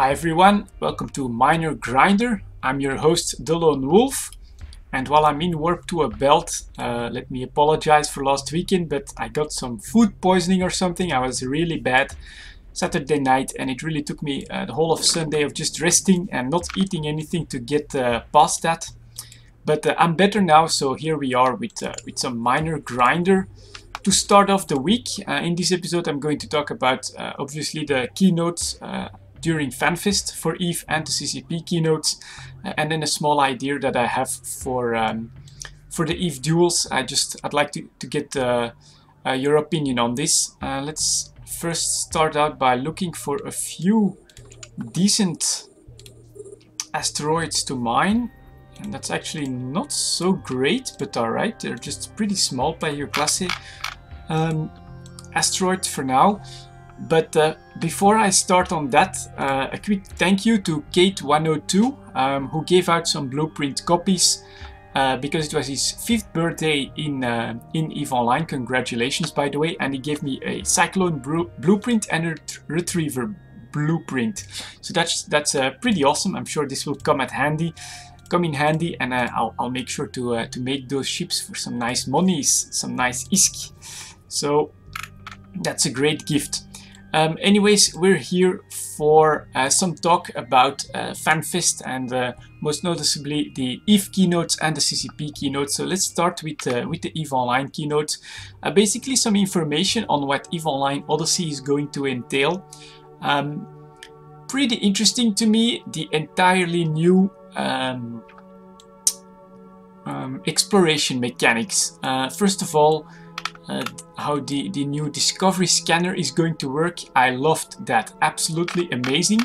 Hi everyone, welcome to Miner Grinder. I'm your host delonewolf, and while I'm in Warp to a Belt, let me apologize for last weekend, but I got some food poisoning or something. I was really bad Saturday night, and it really took me the whole of Sunday of just resting and not eating anything to get past that. But I'm better now, so here we are with some Miner Grinder. To start off the week, in this episode I'm going to talk about obviously the keynotes during FanFest for EVE and the CCP keynotes, and then a small idea that I have for the EVE duels. I'd like to get your opinion on this. Let's first start out by looking for a few decent asteroids to mine. And that's actually not so great, but alright, they're just pretty small by your class asteroid for now. But before I start on that, a quick thank you to Kate102 who gave out some blueprint copies because it was his 5th birthday in EVE Online. Congratulations, by the way. And he gave me a Cyclone blueprint and a Retriever blueprint. So that's pretty awesome. I'm sure this will come in handy, and I'll make sure to make those ships for some nice monies, some nice ISK. So that's a great gift. Anyways, we're here for some talk about FanFest and most noticeably the EVE keynotes and the CCP keynotes. So let's start with the EVE Online keynote. Basically some information on what EVE Online Odyssey is going to entail. Pretty interesting to me, the entirely new exploration mechanics. First of all, how the new discovery scanner is going to work. I loved that. Absolutely amazing.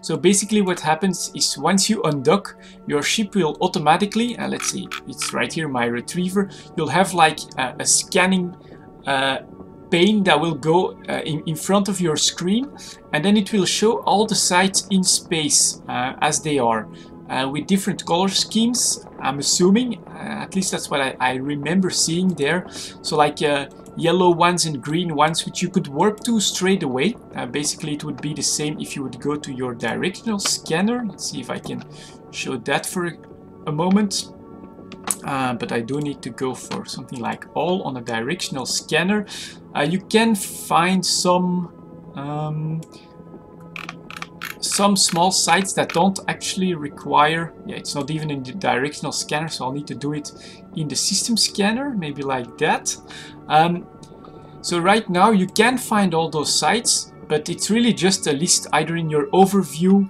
So basically what happens is once you undock, your ship will automatically, let's see, it's right here, my retriever, you'll have like a scanning pane that will go in front of your screen, and then it will show all the sites in space as they are. With different color schemes, I'm assuming, at least that's what I remember seeing there. So like yellow ones and green ones, which you could warp to straight away. Basically it would be the same if you would go to your directional scanner. Let's see if I can show that for a moment. But I do need to go for something like all on a directional scanner. You can find some small sites that don't actually require, it's not even in the directional scanner, so I'll need to do it in the system scanner, maybe like that. So right now you can find all those sites, but it's really just a list either in your overview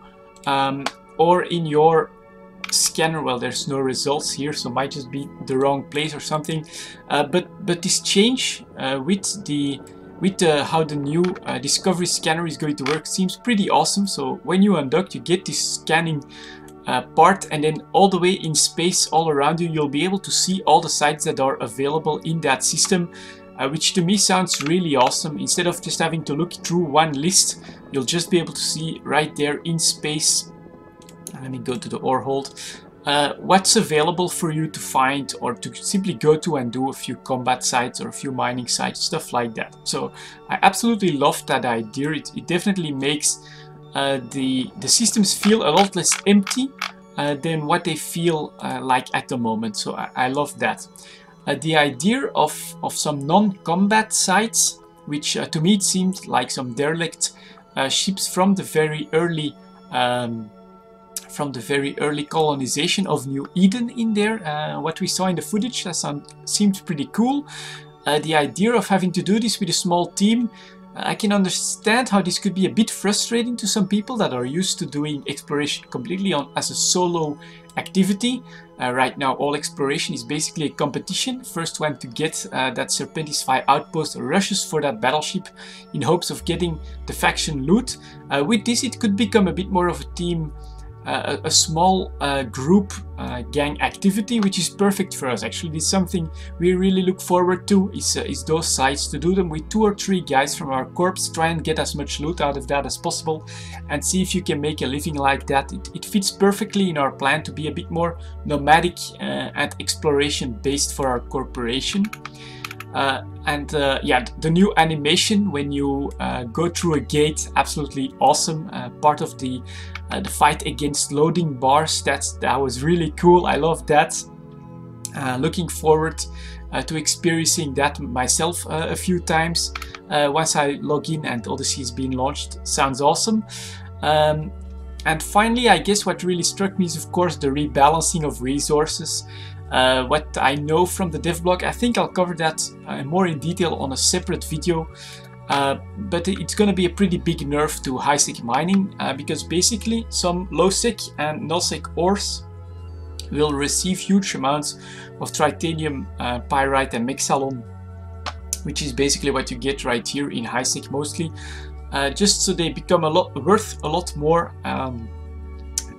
or in your scanner. Well, there's no results here, so it might just be the wrong place or something. But this change with how the new discovery scanner is going to work seems pretty awesome. So when you undock, you get this scanning part, and then all the way in space all around you, you'll be able to see all the sites that are available in that system, which to me sounds really awesome. Instead of just having to look through one list, you'll just be able to see right there in space. Let me go to the ore hold. What's available for you to find, or to simply go to and do a few combat sites or a few mining sites, stuff like that. So I absolutely love that idea. It definitely makes the systems feel a lot less empty than what they feel like at the moment. So I love that. The idea of some non-combat sites, which to me it seemed like some derelict ships from the very early colonization of New Eden in there. What we saw in the footage, that seemed pretty cool. The idea of having to do this with a small team, I can understand how this could be a bit frustrating to some people that are used to doing exploration completely as a solo activity. Right now all exploration is basically a competition. First one to get that Serpentis V outpost rushes for that battleship in hopes of getting the faction loot. With this it could become a bit more of a team, a small group gang activity, which is perfect for us. Actually, it's something we really look forward to, is those sites, to do them with 2 or 3 guys from our corps, try and get as much loot out of that as possible, and see if you can make a living like that. It fits perfectly in our plan to be a bit more nomadic and exploration based for our corporation. Yeah, the new animation when you go through a gate, absolutely awesome. Part of the fight against loading bars, that was really cool. I love that. Looking forward to experiencing that myself a few times once I log in and Odyssey is being launched. Sounds awesome. And finally, I guess what really struck me is, of course, the rebalancing of resources. What I know from the dev blog, I think I'll cover that more in detail on a separate video. But it's going to be a pretty big nerf to high-sec mining because basically some low-sec and null-sec ores will receive huge amounts of tritanium, pyrite and mexalon, which is basically what you get right here in high-sec mostly, just so they become worth a lot more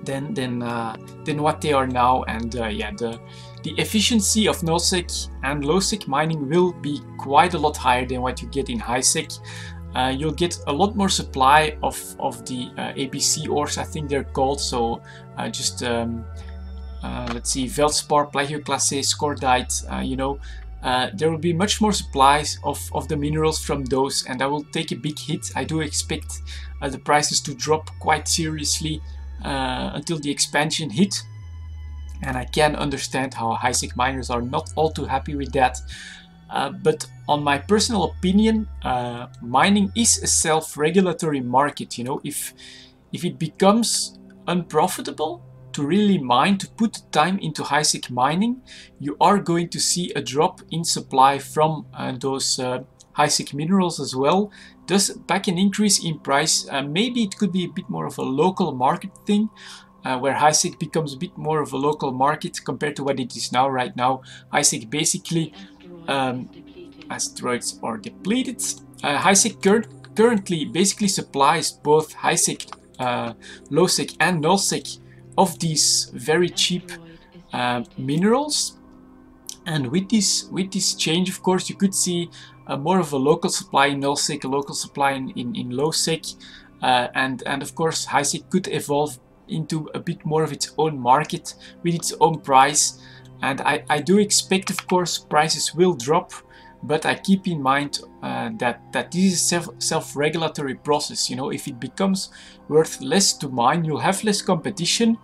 than what they are now. And yeah, the efficiency of null-sec and low-sec mining will be quite a lot higher than what you get in high-sec. You'll get a lot more supply of the ABC ores, I think they're called. So just let's see, Veldspar, Plagioclase, Scordite, you know, there will be much more supplies of the minerals from those, and that will take a big hit. I do expect the prices to drop quite seriously until the expansion hit, and I can understand how high-sec miners are not all too happy with that. But on my personal opinion, mining is a self-regulatory market. You know, if it becomes unprofitable to really mine, to put the time into high-sec mining, you are going to see a drop in supply from those high-sec minerals as well. Thus, back an increase in price. Maybe it could be a bit more of a local market thing, where high-sec becomes a bit more of a local market compared to what it is now. Right now, high-sec basically asteroids are depleted. High-sec currently basically supplies both high-sec, low-sec and null-sec of these very cheap minerals. And with this change, of course, you could see more of a local supply in null-sec, a local supply in low-sec, and of course high-sec could evolve into a bit more of its own market with its own price. And I do expect, of course, prices will drop, but I keep in mind that this is a self-regulatory process. You know, if it becomes worth less to mine, you'll have less competition,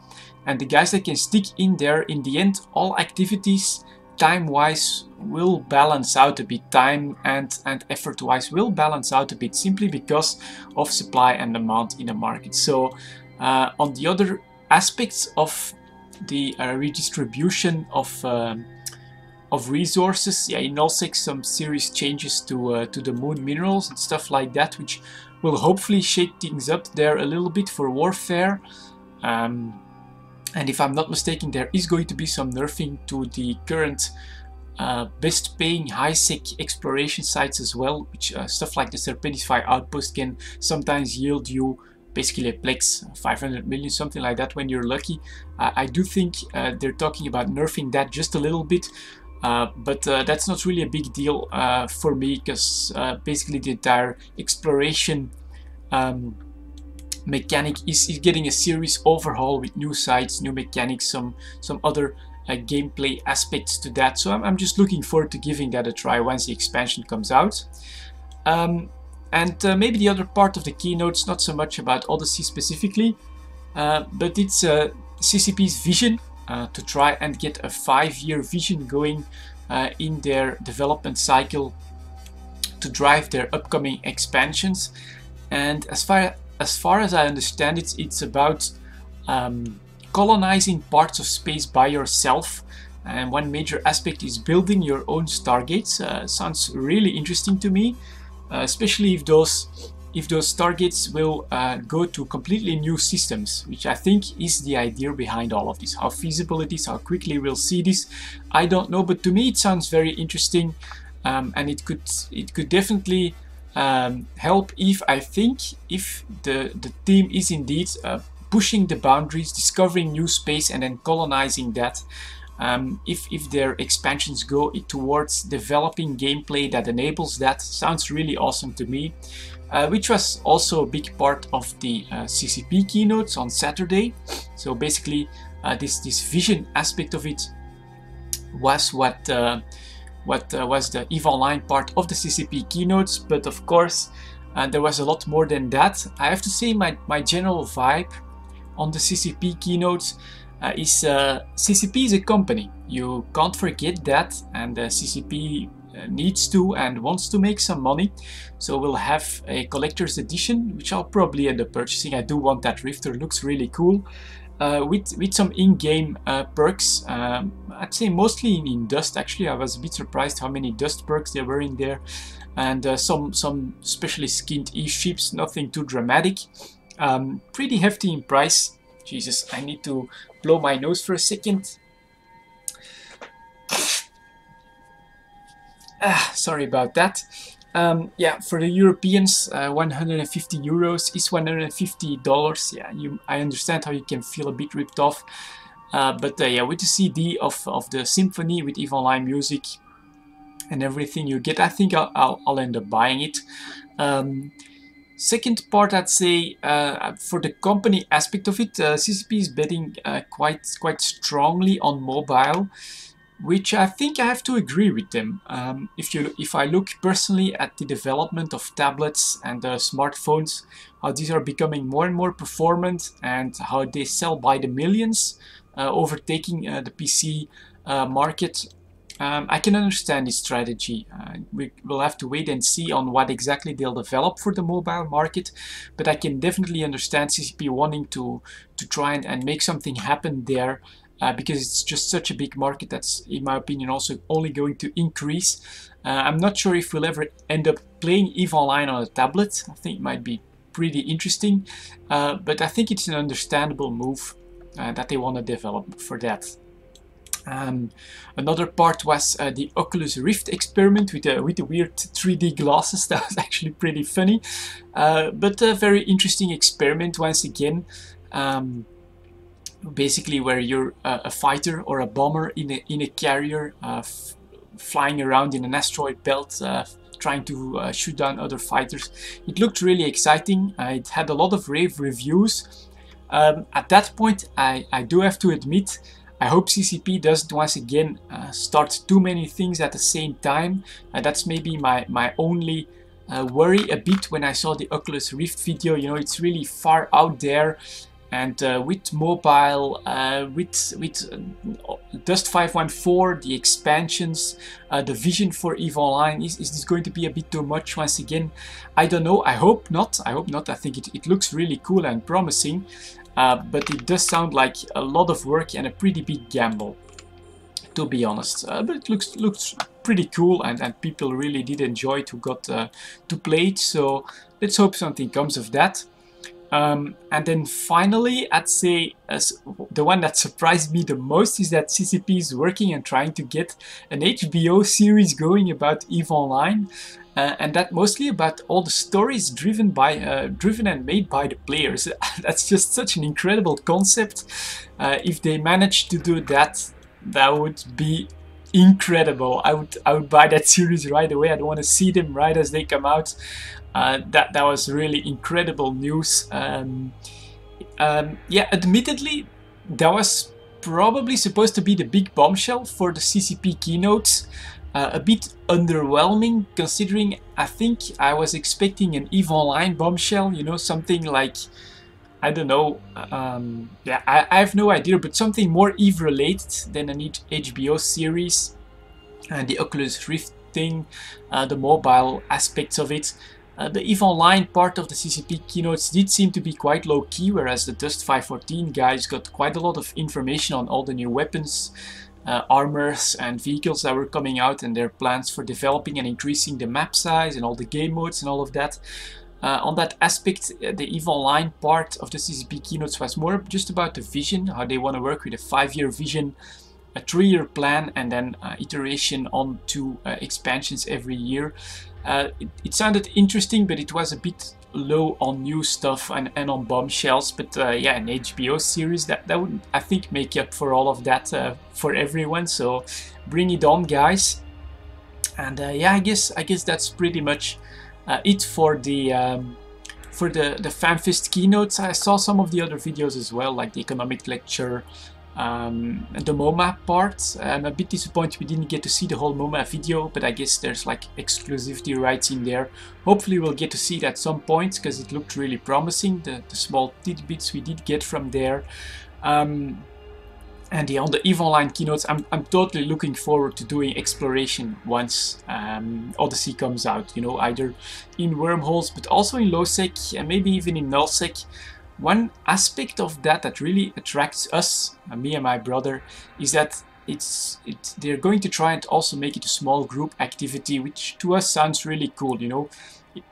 and the guys that can stick in there, in the end, all activities time-wise will balance out a bit. Time and effort-wise will balance out a bit, simply because of supply and demand in the market. So on the other aspects of the redistribution of resources, yeah, in null-sec some serious changes to the moon minerals and stuff like that, which will hopefully shake things up there a little bit for warfare. And if I'm not mistaken, there is going to be some nerfing to the current best paying high-sec exploration sites as well, which stuff like the Serpentify outpost can sometimes yield you basically a Plex 500 million, something like that when you're lucky. I do think they're talking about nerfing that just a little bit, but that's not really a big deal for me, because basically the entire exploration mechanic is getting a serious overhaul with new sites, new mechanics, some other gameplay aspects to that. So I'm just looking forward to giving that a try once the expansion comes out. And maybe the other part of the keynote's not so much about Odyssey specifically, but it's CCP's vision to try and get a 5-year vision going in their development cycle to drive their upcoming expansions. And as far as I understand it, it's about colonizing parts of space by yourself. And one major aspect is building your own stargates. Sounds really interesting to me. Especially if those stargates will go to completely new systems, which I think is the idea behind all of this. How feasible it is, how quickly we'll see this, I don't know, but to me it sounds very interesting, and it could definitely help if the team is indeed pushing the boundaries, discovering new space and then colonizing that. If their expansions go towards developing gameplay that enables that, sounds really awesome to me, which was also a big part of the CCP keynotes on Saturday. So basically this vision aspect of it was what what was the EVE Online part of the CCP keynotes, but of course there was a lot more than that. I have to say my general vibe on the CCP keynotes is CCP is a company. You can't forget that, and CCP needs to and wants to make some money. So we'll have a collector's edition, which I'll probably end up purchasing. I do want that Rifter, looks really cool. With some in-game perks. I'd say mostly in Dust. Actually, I was a bit surprised how many Dust perks there were in there, and some specially skinned Eve ships. Nothing too dramatic. Pretty hefty in price. Jesus, I need to blow my nose for a second. Sorry about that. Yeah, for the Europeans, 150 euros is $150. Yeah, I understand how you can feel a bit ripped off. But yeah, with the CD of the Symphony with EVE Online music and everything you get, I think I'll end up buying it. Second part, I'd say, for the company aspect of it, CCP is betting quite strongly on mobile, which I think I have to agree with them. If I look personally at the development of tablets and smartphones, how these are becoming more and more performant and how they sell by the millions, overtaking the PC market, I can understand this strategy. We will have to wait and see on what exactly they'll develop for the mobile market, but I can definitely understand CCP wanting to try and make something happen there. Because it's just such a big market that's, in my opinion, also only going to increase. I'm not sure if we'll ever end up playing EVE Online on a tablet. I think it might be pretty interesting, but I think it's an understandable move that they want to develop for that. Another part was the Oculus Rift experiment with the weird 3D glasses. That was actually pretty funny, but a very interesting experiment once again. Basically, where you're a fighter or a bomber in a carrier flying around in an asteroid belt, trying to shoot down other fighters. It looked really exciting. It had a lot of rave reviews. At that point, I do have to admit, I hope CCP doesn't once again start too many things at the same time. That's maybe my only worry a bit when I saw the Oculus Rift video. You know, it's really far out there. And with mobile, with Dust 514, the expansions, the vision for EVE Online, is this going to be a bit too much once again? I don't know. I hope not. I hope not. I think it looks really cool and promising, but it does sound like a lot of work and a pretty big gamble, to be honest. But it looks pretty cool, and people really did enjoy to play it. So let's hope something comes of that. And then finally, I'd say the one that surprised me the most is that CCP is working and trying to get an HBO series going about EVE Online, and that mostly about all the stories driven and made by the players. That's just such an incredible concept. If they manage to do that, that would be incredible. I would buy that series right away. I don't want to see them right as they come out. That was really incredible news. Yeah, admittedly, that was probably supposed to be the big bombshell for the CCP keynotes. A bit underwhelming, considering I think I was expecting an EVE Online bombshell, you know, something like, I don't know, yeah, I have no idea, but something more EVE related than an HBO series, and the Oculus Rift thing, the mobile aspects of it. The EVE Online part of the CCP keynotes did seem to be quite low-key, whereas the Dust 514 guys got quite a lot of information on all the new weapons, armors and vehicles that were coming out, and their plans for developing and increasing the map size and all the game modes and all of that. On that aspect, the EVE Online part of the CCP keynotes was more just about the vision, how they want to work with a 5-year vision, a 3-year plan, and then iteration on to expansions every year. It sounded interesting, but it was a bit low on new stuff and on bombshells. But yeah, an HBO series that would, I think, make up for all of that for everyone. So bring it on, guys. And yeah, I guess that's pretty much it for the FanFest keynotes. I saw some of the other videos as well, like the economic lecture, the MoMA part. I'm a bit disappointed we didn't get to see the whole MoMA video, but I guess there's like exclusivity rights in there. Hopefully we'll get to see it at some point, because it looked really promising, the small tidbits we did get from there. And yeah, on the EVE Online keynotes, I'm totally looking forward to doing exploration once Odyssey comes out, you know, either in wormholes, but also in low-sec, and maybe even in null-sec. One aspect of that that really attracts us, me and my brother, is that they're going to try and also make it a small group activity, which to us sounds really cool, you know.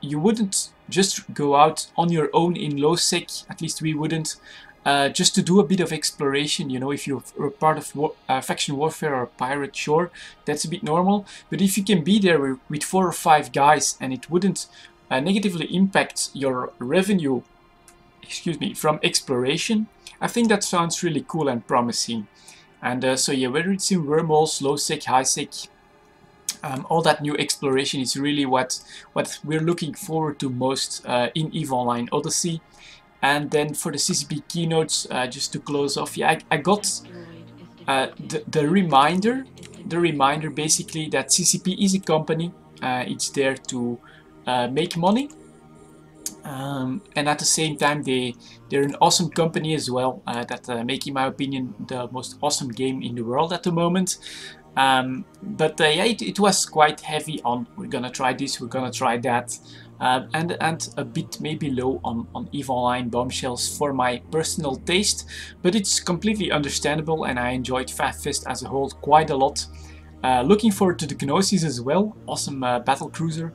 You wouldn't just go out on your own in low-sec, at least we wouldn't, just to do a bit of exploration, you know. If you're part of faction warfare or pirate, sure, that's a bit normal. But if you can be there with 4 or 5 guys and it wouldn't negatively impact your revenue, excuse me, from exploration, I think that sounds really cool and promising. And so yeah, whether it's in wormholes, low-sec, high-sec, all that new exploration is really what we're looking forward to most in EVE Online Odyssey. And then for the CCP keynotes, just to close off, yeah, I got the reminder basically that CCP is a company. It's there to make money, and at the same time they're an awesome company as well, that make, in my opinion, the most awesome game in the world at the moment. But yeah, it was quite heavy on, we're gonna try this, we're gonna try that, and a bit maybe low on EVE Online bombshells for my personal taste, but it's completely understandable, and I enjoyed FanFest as a whole quite a lot. Looking forward to the Gnosis as well, awesome battle cruiser.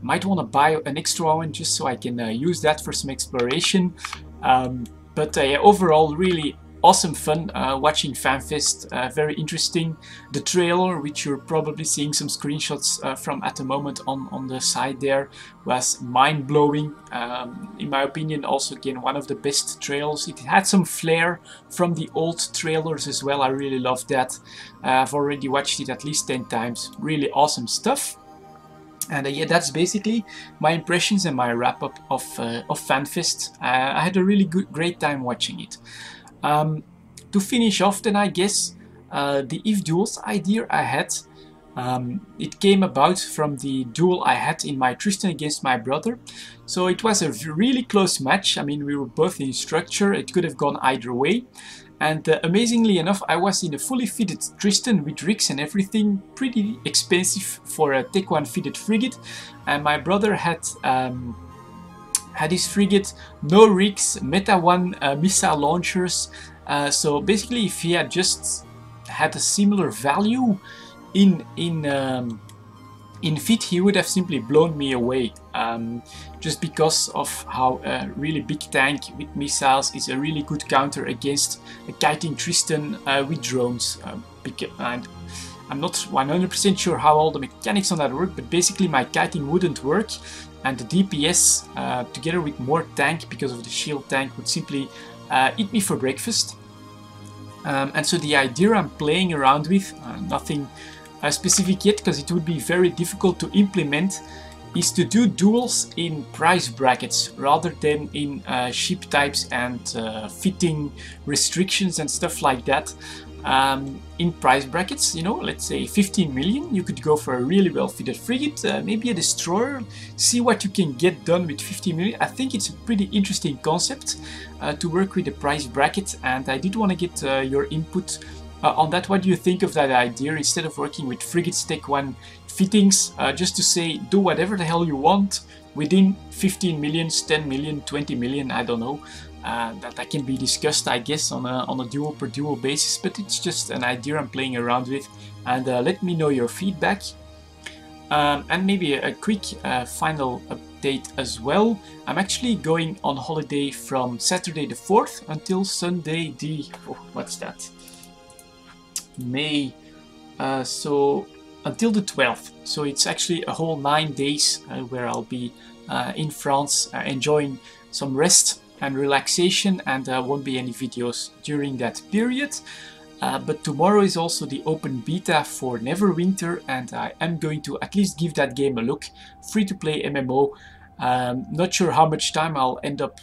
Might want to buy an extra one just so I can use that for some exploration. But yeah, overall really awesome fun watching FanFest, very interesting. The trailer, which you're probably seeing some screenshots from at the moment on the side there, was mind-blowing. In my opinion, also again one of the best trailers. It had some flair from the old trailers as well. I really loved that. I've already watched it at least 10 times. Really awesome stuff. And yeah, that's basically my impressions and my wrap-up of FanFest. I had a really great time watching it. To finish off then, I guess, the EVE duels idea I had, it came about from the duel I had in my Tristan against my brother. So it was a really close match. I mean, we were both in structure, it could have gone either way. And amazingly enough, I was in a fully fitted Tristan with rigs and everything, pretty expensive for a Tech 1 fitted frigate. And my brother had his frigate, no rigs, Meta 1 missile launchers. So basically, if he had just had a similar value in fit, he would have simply blown me away. Just because of how a really big tank with missiles is a really good counter against a kiting Tristan with drones. And I'm not 100% sure how all the mechanics on that work, but basically my kiting wouldn't work, and the DPS together with more tank because of the shield tank would simply eat me for breakfast. And so the idea I'm playing around with, nothing specific yet because it would be very difficult to implement, is to do duels in price brackets rather than in ship types and fitting restrictions and stuff like that. In price brackets, you know, let's say 15 million, you could go for a really well fitted frigate, maybe a destroyer, see what you can get done with 15 million. I think it's a pretty interesting concept to work with the price bracket, and I did want to get your input on that. What do you think of that idea, instead of working with frigates Tech 1 fittings, just to say do whatever the hell you want within 15 millions, 10 million, 20 million, I don't know. That can be discussed, I guess, on a duel per duel basis, but it's just an idea I'm playing around with, and let me know your feedback. And maybe a quick final update as well. I'm actually going on holiday from Saturday the 4th until Sunday the, what's that? May, so until the 12th. So it's actually a whole 9 days where I'll be in France enjoying some rest and relaxation, and won't be any videos during that period. But tomorrow is also the open beta for Neverwinter, and I am going to at least give that game a look. Free to play MMO. Not sure how much time I'll end up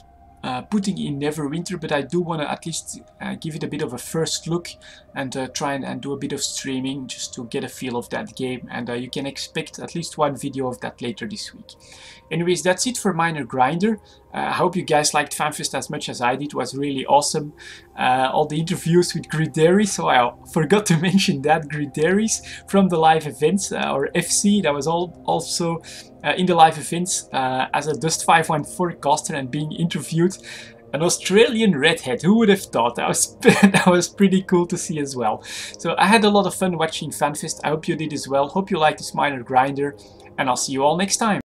putting in Neverwinter, but I do want to at least give it a bit of a first look and try and do a bit of streaming just to get a feel of that game, and you can expect at least one video of that later this week. Anyways, that's it for Miner Grinder. I hope you guys liked FanFest as much as I did. It was really awesome. All the interviews with Grideris, so I forgot to mention that, Grideris from the live events, or FC, that was also in the live events as a Dust 514 caster and being interviewed. An Australian redhead, who would have thought? That was pretty cool to see as well. So I had a lot of fun watching FanFest. I hope you did as well. Hope you liked this Miner Grinder, and I'll see you all next time.